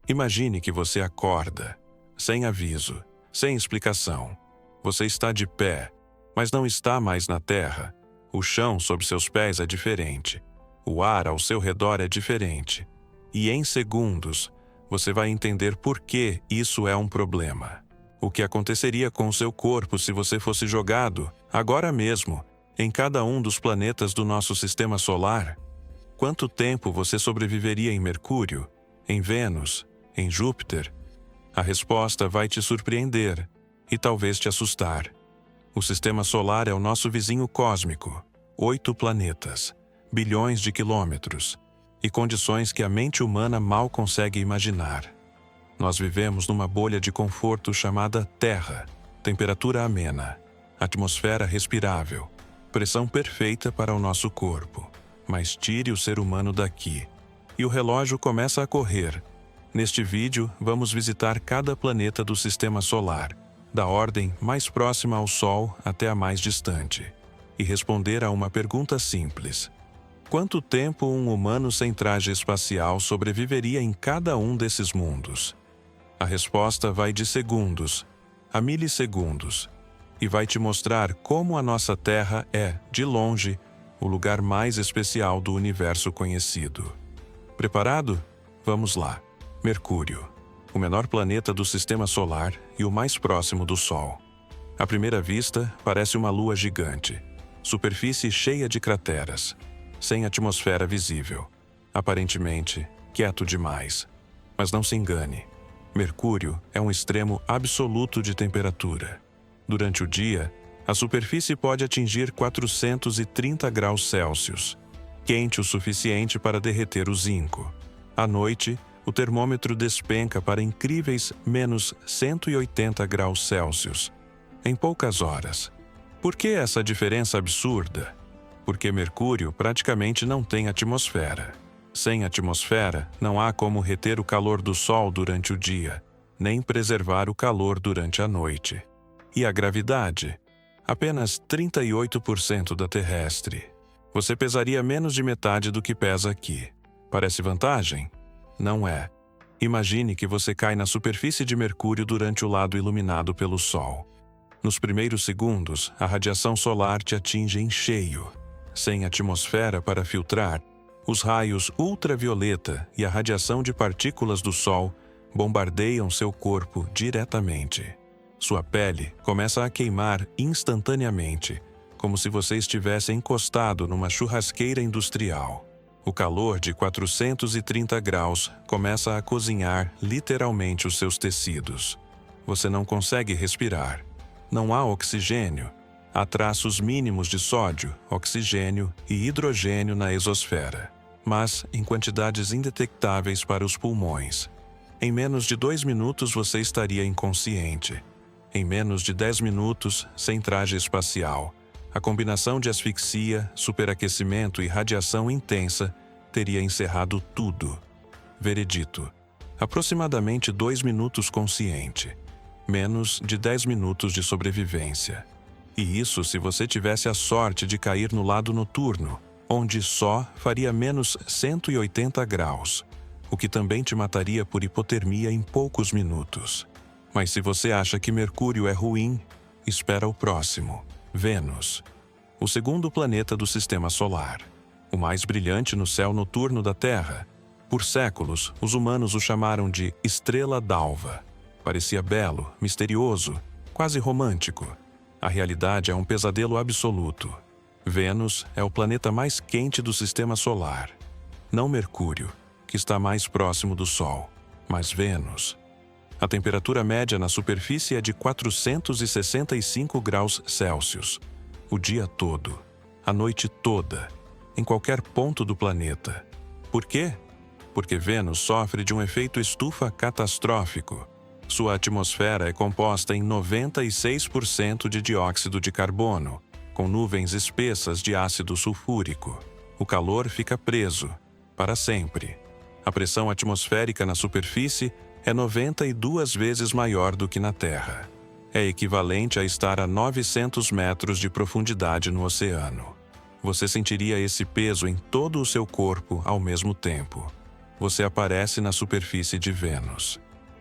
Imagine que você acorda, sem aviso, sem explicação. Você está de pé, mas não está mais na terra. O chão sob seus pés é diferente. O ar ao seu redor é diferente. E em segundos, você vai entender por que isso é um problema. O que aconteceria com o seu corpo se você fosse jogado, agora mesmo, em cada um dos planetas do nosso sistema solar? Quanto tempo você sobreviveria em Mercúrio, em Vênus, em Júpiter? A resposta vai te surpreender e talvez te assustar. O sistema solar é o nosso vizinho cósmico, 8 planetas, bilhões de quilômetros, e condições que a mente humana mal consegue imaginar. Nós vivemos numa bolha de conforto chamada Terra, temperatura amena, atmosfera respirável, pressão perfeita para o nosso corpo. Mas tire o ser humano daqui, e o relógio começa a correr. Neste vídeo, vamos visitar cada planeta do sistema solar, da ordem mais próxima ao Sol até a mais distante, e responder a uma pergunta simples: quanto tempo um humano sem traje espacial sobreviveria em cada um desses mundos? A resposta vai de segundos a milissegundos, e vai te mostrar como a nossa Terra é, de longe, o lugar mais especial do universo conhecido. Preparado? Vamos lá. Mercúrio, o menor planeta do sistema solar e o mais próximo do Sol. À primeira vista, parece uma lua gigante. Superfície cheia de crateras, sem atmosfera visível. Aparentemente, quieto demais. Mas não se engane. Mercúrio é um extremo absoluto de temperatura. Durante o dia, a superfície pode atingir 430 graus Celsius, quente o suficiente para derreter o zinco. À noite, o termômetro despenca para incríveis menos 180 graus Celsius, em poucas horas. Por que essa diferença absurda? Porque Mercúrio praticamente não tem atmosfera. Sem atmosfera, não há como reter o calor do Sol durante o dia, nem preservar o calor durante a noite. E a gravidade? Apenas 38% da terrestre. Você pesaria menos de metade do que pesa aqui. Parece vantagem? Não é. Imagine que você cai na superfície de Mercúrio durante o lado iluminado pelo Sol. Nos primeiros segundos, a radiação solar te atinge em cheio. Sem atmosfera para filtrar, os raios ultravioleta e a radiação de partículas do Sol bombardeiam seu corpo diretamente. Sua pele começa a queimar instantaneamente, como se você estivesse encostado numa churrasqueira industrial. O calor de 430 graus começa a cozinhar literalmente os seus tecidos. Você não consegue respirar. Não há oxigênio. Há traços mínimos de sódio, oxigênio e hidrogênio na exosfera, mas em quantidades indetectáveis para os pulmões. Em menos de 2 minutos você estaria inconsciente. Em menos de 10 minutos, sem traje espacial, a combinação de asfixia, superaquecimento e radiação intensa teria encerrado tudo. Veredito: aproximadamente 2 minutos consciente. Menos de 10 minutos de sobrevivência. E isso se você tivesse a sorte de cair no lado noturno, onde só faria menos 180 graus, o que também te mataria por hipotermia em poucos minutos. Mas se você acha que Mercúrio é ruim, espera o próximo, Vênus, o segundo planeta do sistema solar, o mais brilhante no céu noturno da Terra. Por séculos, os humanos o chamaram de Estrela d'Alva. Parecia belo, misterioso, quase romântico. A realidade é um pesadelo absoluto. Vênus é o planeta mais quente do sistema solar. Não Mercúrio, que está mais próximo do Sol, mas Vênus. A temperatura média na superfície é de 465 graus Celsius, o dia todo, a noite toda, em qualquer ponto do planeta. Por quê? Porque Vênus sofre de um efeito estufa catastrófico. Sua atmosfera é composta em 96% de dióxido de carbono, com nuvens espessas de ácido sulfúrico. O calor fica preso, para sempre. A pressão atmosférica na superfície é 92 vezes maior do que na Terra. É equivalente a estar a 900 metros de profundidade no oceano. Você sentiria esse peso em todo o seu corpo ao mesmo tempo. você aparece na superfície de Vênus.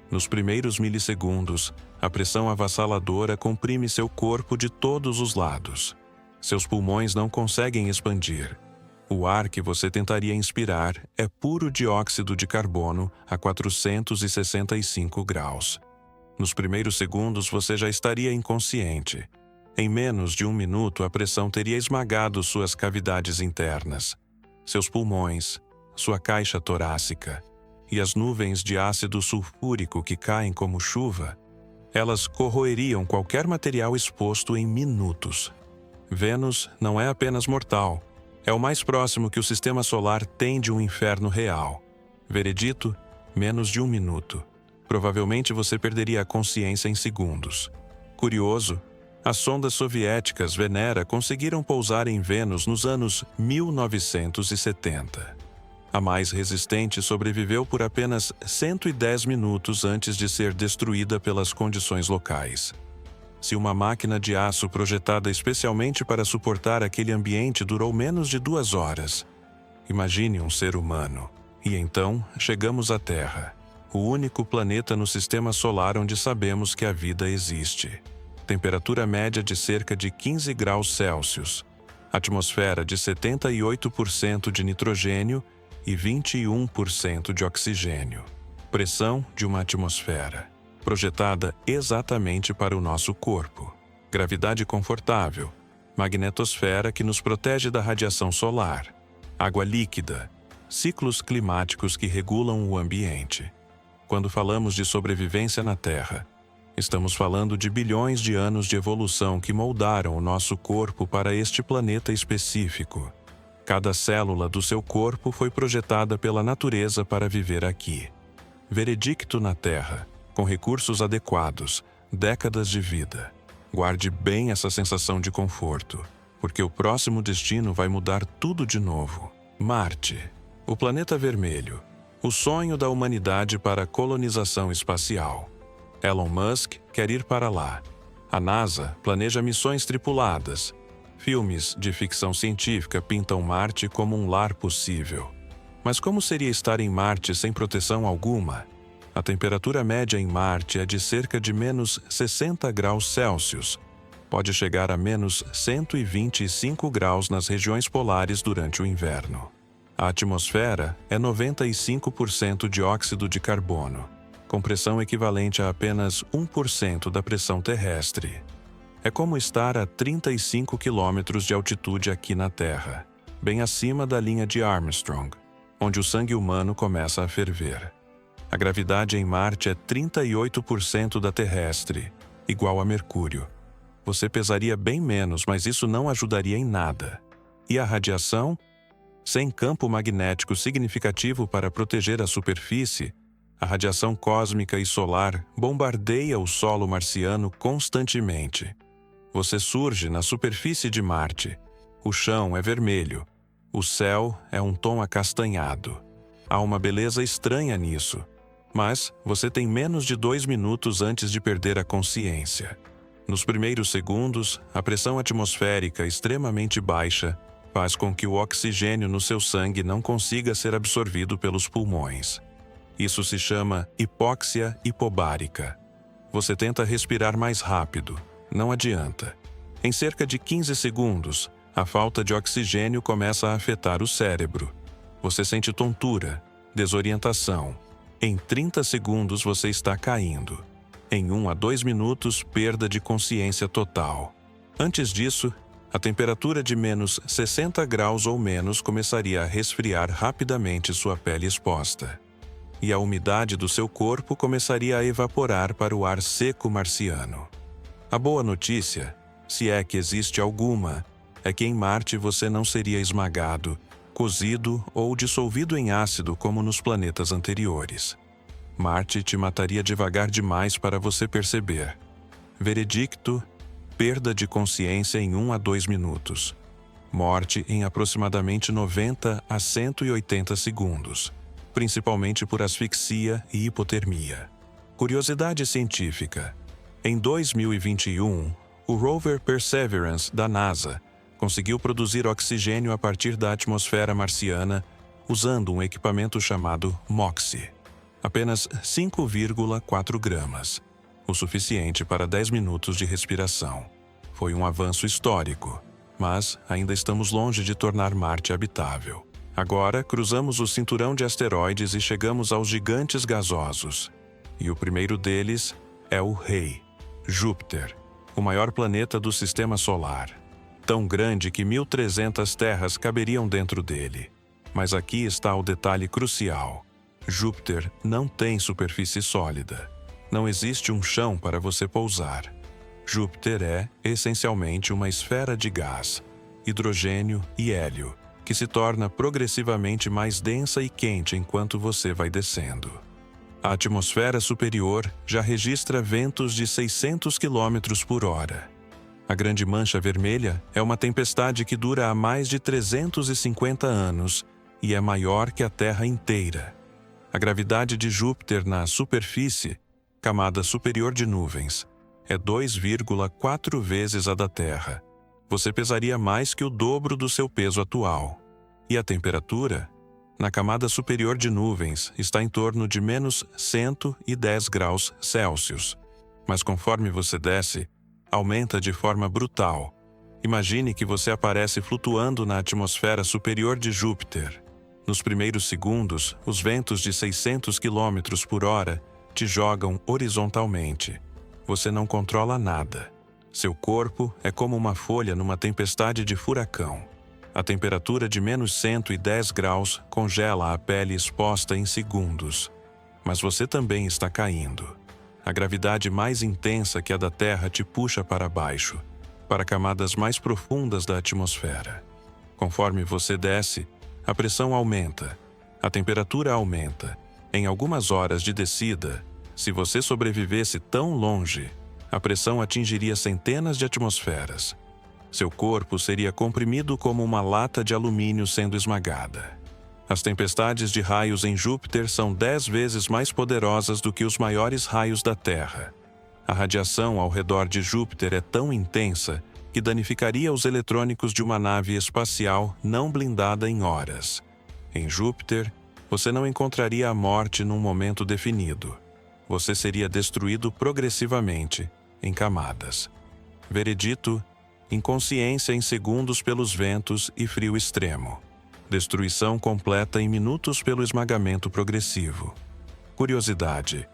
Nos primeiros milissegundos, a pressão avassaladora comprime seu corpo de todos os lados. Seus pulmões não conseguem expandir. O ar que você tentaria inspirar é puro dióxido de carbono a 465 graus. Nos primeiros segundos, você já estaria inconsciente. Em menos de 1 minuto, a pressão teria esmagado suas cavidades internas, seus pulmões, sua caixa torácica, e as nuvens de ácido sulfúrico que caem como chuva, elas corroeriam qualquer material exposto em minutos. Vênus não é apenas mortal, é o mais próximo que o sistema solar tem de um inferno real. Veredito, menos de 1 minuto. Provavelmente você perderia a consciência em segundos. Curioso, as sondas soviéticas Venera conseguiram pousar em Vênus nos anos 1970. A mais resistente sobreviveu por apenas 110 minutos antes de ser destruída pelas condições locais. Se uma máquina de aço projetada especialmente para suportar aquele ambiente durou menos de 2 horas, imagine um ser humano. E então chegamos à Terra, o único planeta no sistema solar onde sabemos que a vida existe. Temperatura média de cerca de 15 graus Celsius, atmosfera de 78% de nitrogênio e 21% de oxigênio. Pressão de uma atmosfera, projetada exatamente para o nosso corpo. Gravidade confortável, magnetosfera que nos protege da radiação solar, água líquida, ciclos climáticos que regulam o ambiente. Quando falamos de sobrevivência na Terra, estamos falando de bilhões de anos de evolução que moldaram o nosso corpo para este planeta específico. Cada célula do seu corpo foi projetada pela natureza para viver aqui. Veredicto na Terra, com recursos adequados, décadas de vida. Guarde bem essa sensação de conforto, porque o próximo destino vai mudar tudo de novo. Marte, o planeta vermelho, o sonho da humanidade para a colonização espacial. Elon Musk quer ir para lá. A NASA planeja missões tripuladas. Filmes de ficção científica pintam Marte como um lar possível. Mas como seria estar em Marte sem proteção alguma? A temperatura média em Marte é de cerca de menos 60 graus Celsius. Pode chegar a menos 125 graus nas regiões polares durante o inverno. A atmosfera é 95% dióxido de carbono, com pressão equivalente a apenas 1% da pressão terrestre. É como estar a 35 quilômetros de altitude aqui na Terra, bem acima da linha de Armstrong, onde o sangue humano começa a ferver. A gravidade em Marte é 38% da terrestre, igual a Mercúrio. Você pesaria bem menos, mas isso não ajudaria em nada. E a radiação? Sem campo magnético significativo para proteger a superfície, a radiação cósmica e solar bombardeia o solo marciano constantemente. Você surge na superfície de Marte. O chão é vermelho. O céu é um tom acastanhado. Há uma beleza estranha nisso. Mas você tem menos de 2 minutos antes de perder a consciência. Nos primeiros segundos, a pressão atmosférica extremamente baixa faz com que o oxigênio no seu sangue não consiga ser absorvido pelos pulmões. Isso se chama hipóxia hipobárica. Você tenta respirar mais rápido. Não adianta. Em cerca de 15 segundos, a falta de oxigênio começa a afetar o cérebro. Você sente tontura, desorientação. Em 30 segundos você está caindo. Em 1 a 2 minutos, perda de consciência total. Antes disso, a temperatura de menos 60 graus ou menos começaria a resfriar rapidamente sua pele exposta. E a umidade do seu corpo começaria a evaporar para o ar seco marciano. A boa notícia, se é que existe alguma, é que em Marte você não seria esmagado, cozido ou dissolvido em ácido como nos planetas anteriores. Marte te mataria devagar demais para você perceber. Veredicto: perda de consciência em 1 a 2 minutos. Morte em aproximadamente 90 a 180 segundos, principalmente por asfixia e hipotermia. Curiosidade científica. Em 2021, o rover Perseverance da NASA conseguiu produzir oxigênio a partir da atmosfera marciana usando um equipamento chamado MOXIE. Apenas 5,4 gramas, o suficiente para 10 minutos de respiração. Foi um avanço histórico, mas ainda estamos longe de tornar Marte habitável. Agora, cruzamos o cinturão de asteroides e chegamos aos gigantes gasosos. E o primeiro deles é o Rei, Júpiter, o maior planeta do Sistema Solar. Tão grande que 1.300 terras caberiam dentro dele. Mas aqui está o detalhe crucial. Júpiter não tem superfície sólida. Não existe um chão para você pousar. Júpiter é, essencialmente, uma esfera de gás, hidrogênio e hélio, que se torna progressivamente mais densa e quente enquanto você vai descendo. A atmosfera superior já registra ventos de 600 km por hora. A Grande Mancha Vermelha é uma tempestade que dura há mais de 350 anos e é maior que a Terra inteira. A gravidade de Júpiter na superfície, camada superior de nuvens, é 2,4 vezes a da Terra. Você pesaria mais que o dobro do seu peso atual. E a temperatura, na camada superior de nuvens, está em torno de menos 110 graus Celsius. Mas conforme você desce, aumenta de forma brutal. Imagine que você aparece flutuando na atmosfera superior de Júpiter. Nos primeiros segundos, os ventos de 600 km por hora te jogam horizontalmente. Você não controla nada. Seu corpo é como uma folha numa tempestade de furacão. A temperatura de menos 110 graus congela a pele exposta em segundos. Mas você também está caindo. A gravidade mais intensa que a da Terra te puxa para baixo, para camadas mais profundas da atmosfera. Conforme você desce, a pressão aumenta, a temperatura aumenta. Em algumas horas de descida, se você sobrevivesse tão longe, a pressão atingiria centenas de atmosferas. Seu corpo seria comprimido como uma lata de alumínio sendo esmagada. As tempestades de raios em Júpiter são 10 vezes mais poderosas do que os maiores raios da Terra. A radiação ao redor de Júpiter é tão intensa que danificaria os eletrônicos de uma nave espacial não blindada em horas. Em Júpiter, você não encontraria a morte num momento definido. Você seria destruído progressivamente, em camadas. Veredito: inconsciência em segundos pelos ventos e frio extremo. Destruição completa em minutos pelo esmagamento progressivo. Curiosidade: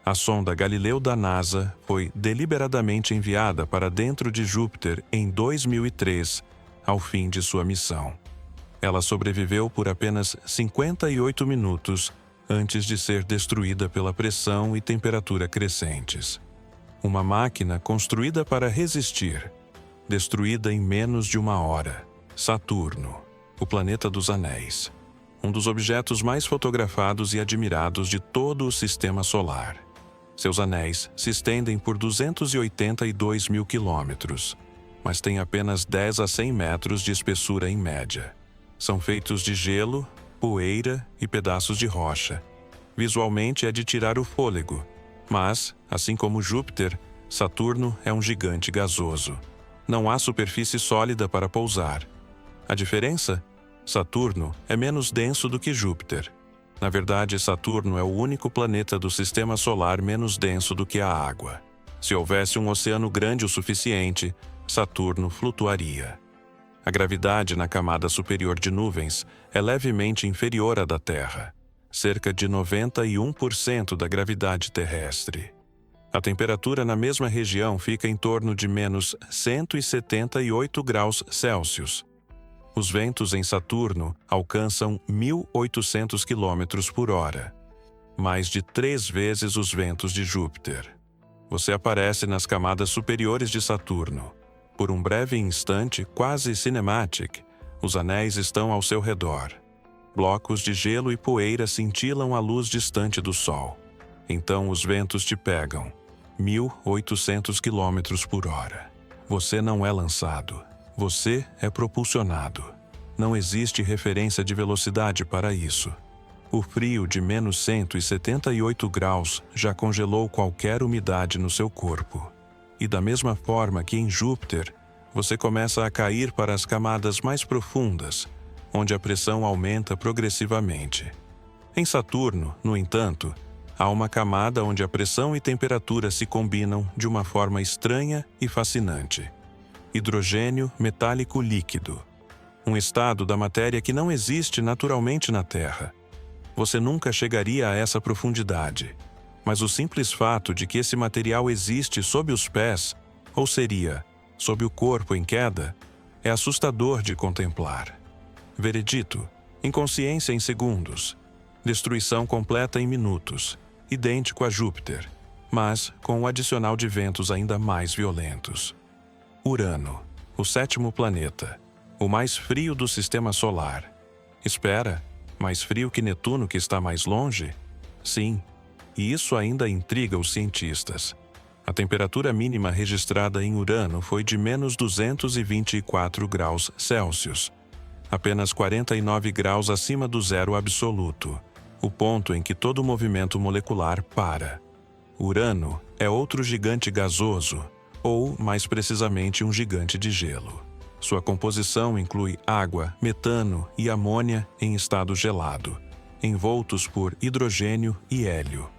a sonda Galileu da NASA foi deliberadamente enviada para dentro de Júpiter em 2003, ao fim de sua missão. Ela sobreviveu por apenas 58 minutos antes de ser destruída pela pressão e temperatura crescentes. Uma máquina construída para resistir, destruída em menos de uma hora. Saturno, o planeta dos anéis, um dos objetos mais fotografados e admirados de todo o Sistema Solar. Seus anéis se estendem por 282 mil quilômetros, mas têm apenas 10 a 100 metros de espessura em média. São feitos de gelo, poeira e pedaços de rocha. Visualmente é de tirar o fôlego, mas, assim como Júpiter, Saturno é um gigante gasoso. Não há superfície sólida para pousar. A diferença? Saturno é menos denso do que Júpiter. Na verdade, Saturno é o único planeta do Sistema Solar menos denso do que a água. Se houvesse um oceano grande o suficiente, Saturno flutuaria. A gravidade na camada superior de nuvens é levemente inferior à da Terra, cerca de 91% da gravidade terrestre. A temperatura na mesma região fica em torno de menos 178 graus Celsius. Os ventos em Saturno alcançam 1.800 km por hora, mais de 3 vezes os ventos de Júpiter. Você aparece nas camadas superiores de Saturno. Por um breve instante, quase cinematic, os anéis estão ao seu redor. Blocos de gelo e poeira cintilam a luz distante do Sol. Então os ventos te pegam, 1.800 km por hora. Você não é lançado. Você é propulsionado. Não existe referência de velocidade para isso. O frio de menos 178 graus já congelou qualquer umidade no seu corpo. E da mesma forma que em Júpiter, você começa a cair para as camadas mais profundas, onde a pressão aumenta progressivamente. Em Saturno, no entanto, há uma camada onde a pressão e temperatura se combinam de uma forma estranha e fascinante. Hidrogênio metálico líquido. Um estado da matéria que não existe naturalmente na Terra. Você nunca chegaria a essa profundidade, mas o simples fato de que esse material existe sob os pés, ou seria, sob o corpo em queda, é assustador de contemplar. Veredito: inconsciência em segundos, destruição completa em minutos, idêntico a Júpiter, mas com o adicional de ventos ainda mais violentos. Urano, o 7º planeta, o mais frio do Sistema Solar. Espera, mais frio que Netuno, que está mais longe? Sim, e isso ainda intriga os cientistas. A temperatura mínima registrada em Urano foi de menos 224 graus Celsius, apenas 49 graus acima do zero absoluto, o ponto em que todo movimento molecular para. Urano é outro gigante gasoso, ou, mais precisamente, um gigante de gelo. Sua composição inclui água, metano e amônia em estado gelado, envoltos por hidrogênio e hélio.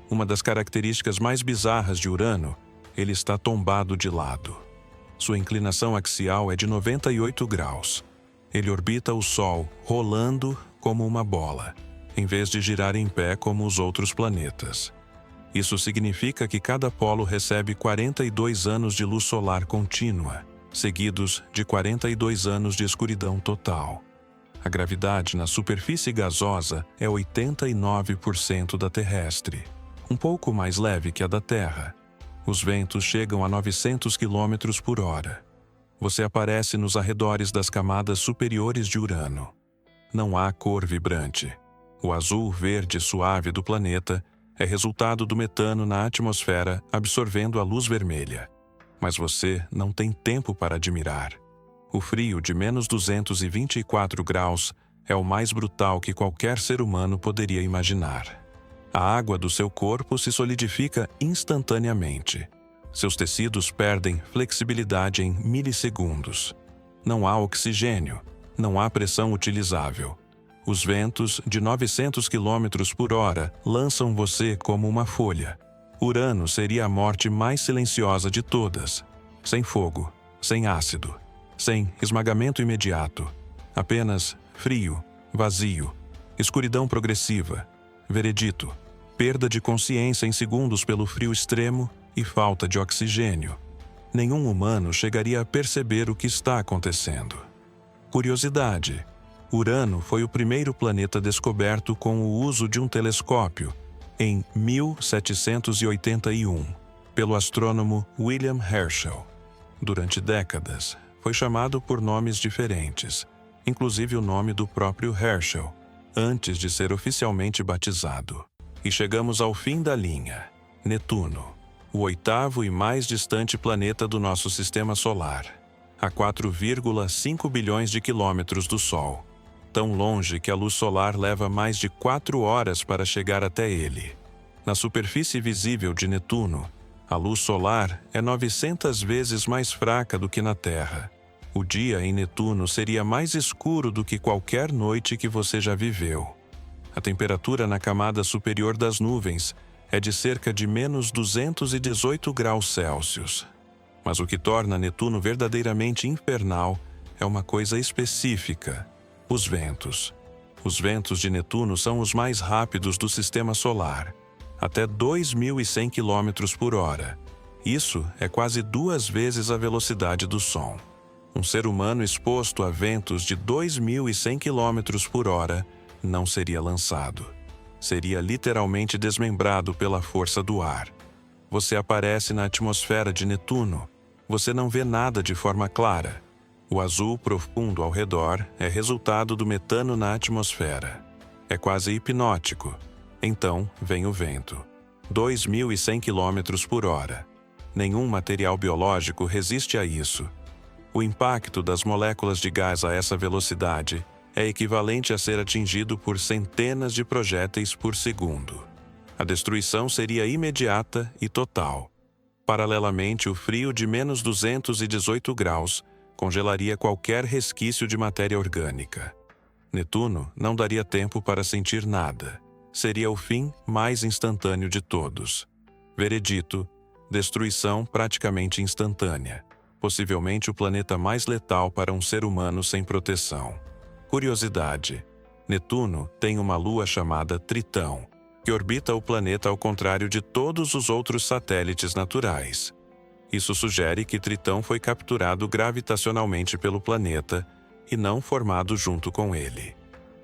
Uma das características mais bizarras de Urano, ele está tombado de lado. Sua inclinação axial é de 98 graus. Ele orbita o Sol, rolando como uma bola, em vez de girar em pé como os outros planetas. Isso significa que cada polo recebe 42 anos de luz solar contínua, seguidos de 42 anos de escuridão total. A gravidade na superfície gasosa é 89% da terrestre, um pouco mais leve que a da Terra. Os ventos chegam a 900 km por hora. Você aparece nos arredores das camadas superiores de Urano. Não há cor vibrante. O azul-verde suave do planeta é resultado do metano na atmosfera absorvendo a luz vermelha. Mas você não tem tempo para admirar. O frio de menos 224 graus é o mais brutal que qualquer ser humano poderia imaginar. A água do seu corpo se solidifica instantaneamente. Seus tecidos perdem flexibilidade em milissegundos. Não há oxigênio, não há pressão utilizável. Os ventos de 900 km por hora lançam você como uma folha. Urano seria a morte mais silenciosa de todas. Sem fogo, sem ácido, sem esmagamento imediato. Apenas frio, vazio, escuridão progressiva. Veredito: perda de consciência em segundos pelo frio extremo e falta de oxigênio. Nenhum humano chegaria a perceber o que está acontecendo. Curiosidade: Urano foi o primeiro planeta descoberto com o uso de um telescópio, em 1781, pelo astrônomo William Herschel. Durante décadas, foi chamado por nomes diferentes, inclusive o nome do próprio Herschel, antes de ser oficialmente batizado. E chegamos ao fim da linha: Netuno, o 8º e mais distante planeta do nosso Sistema Solar, a 4,5 bilhões de quilômetros do Sol. Tão longe que a luz solar leva mais de 4 horas para chegar até ele. Na superfície visível de Netuno, a luz solar é 900 vezes mais fraca do que na Terra. O dia em Netuno seria mais escuro do que qualquer noite que você já viveu. A temperatura na camada superior das nuvens é de cerca de menos 218 graus Celsius. Mas o que torna Netuno verdadeiramente infernal é uma coisa específica: os ventos. Os ventos de Netuno são os mais rápidos do Sistema Solar, até 2.100 km por hora. Isso é quase 2 vezes a velocidade do som. Um ser humano exposto a ventos de 2.100 km por hora não seria lançado. Seria literalmente desmembrado pela força do ar. Você aparece na atmosfera de Netuno. Você não vê nada de forma clara. O azul profundo ao redor é resultado do metano na atmosfera. É quase hipnótico. Então vem o vento. 2.100 km por hora. Nenhum material biológico resiste a isso. O impacto das moléculas de gás a essa velocidade é equivalente a ser atingido por centenas de projéteis por segundo. A destruição seria imediata e total. Paralelamente, o frio de menos 218 graus congelaria qualquer resquício de matéria orgânica. Netuno não daria tempo para sentir nada. Seria o fim mais instantâneo de todos. Veredito: destruição praticamente instantânea. Possivelmente o planeta mais letal para um ser humano sem proteção. Curiosidade: Netuno tem uma lua chamada Tritão, que orbita o planeta ao contrário de todos os outros satélites naturais. Isso sugere que Tritão foi capturado gravitacionalmente pelo planeta e não formado junto com ele.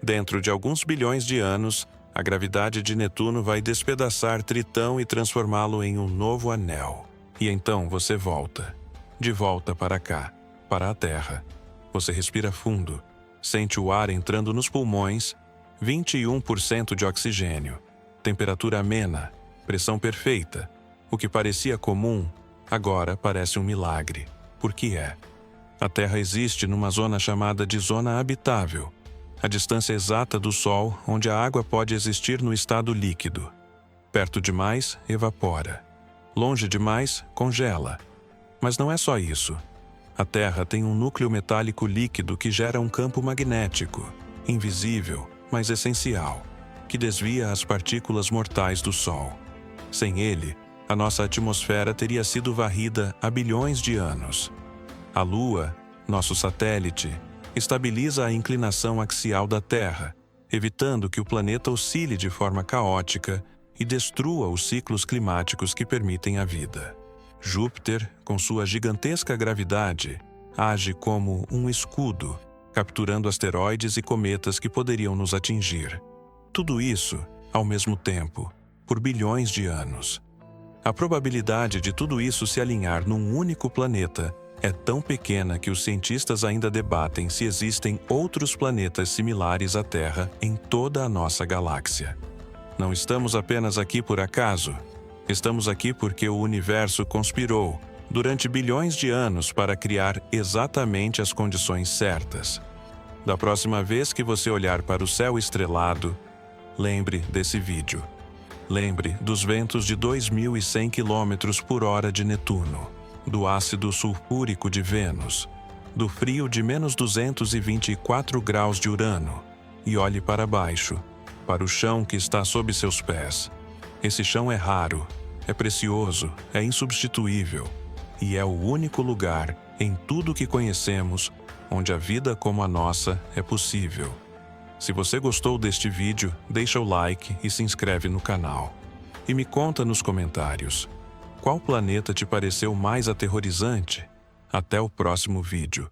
Dentro de alguns bilhões de anos, a gravidade de Netuno vai despedaçar Tritão e transformá-lo em um novo anel. E então você volta. De volta para cá, para a Terra. Você respira fundo, sente o ar entrando nos pulmões, 21% de oxigênio, temperatura amena, pressão perfeita. O que parecia comum, agora parece um milagre. Por que é? A Terra existe numa zona chamada de zona habitável, a distância exata do Sol onde a água pode existir no estado líquido. Perto demais, evapora. Longe demais, congela. Mas não é só isso. A Terra tem um núcleo metálico líquido que gera um campo magnético, invisível, mas essencial, que desvia as partículas mortais do Sol. Sem ele, a nossa atmosfera teria sido varrida há bilhões de anos. A Lua, nosso satélite, estabiliza a inclinação axial da Terra, evitando que o planeta oscile de forma caótica e destrua os ciclos climáticos que permitem a vida. Júpiter, com sua gigantesca gravidade, age como um escudo, capturando asteroides e cometas que poderiam nos atingir. Tudo isso, ao mesmo tempo, por bilhões de anos. A probabilidade de tudo isso se alinhar num único planeta é tão pequena que os cientistas ainda debatem se existem outros planetas similares à Terra em toda a nossa galáxia. Não estamos apenas aqui por acaso. Estamos aqui porque o universo conspirou durante bilhões de anos para criar exatamente as condições certas. Da próxima vez que você olhar para o céu estrelado, lembre desse vídeo. Lembre dos ventos de 2.100 km por hora de Netuno, do ácido sulfúrico de Vênus, do frio de menos 224 graus de Urano, e olhe para baixo, para o chão que está sob seus pés. Esse chão é raro, é precioso, é insubstituível, e é o único lugar em tudo que conhecemos onde a vida como a nossa é possível. Se você gostou deste vídeo, deixa o like e se inscreve no canal. E me conta nos comentários: qual planeta te pareceu mais aterrorizante? Até o próximo vídeo.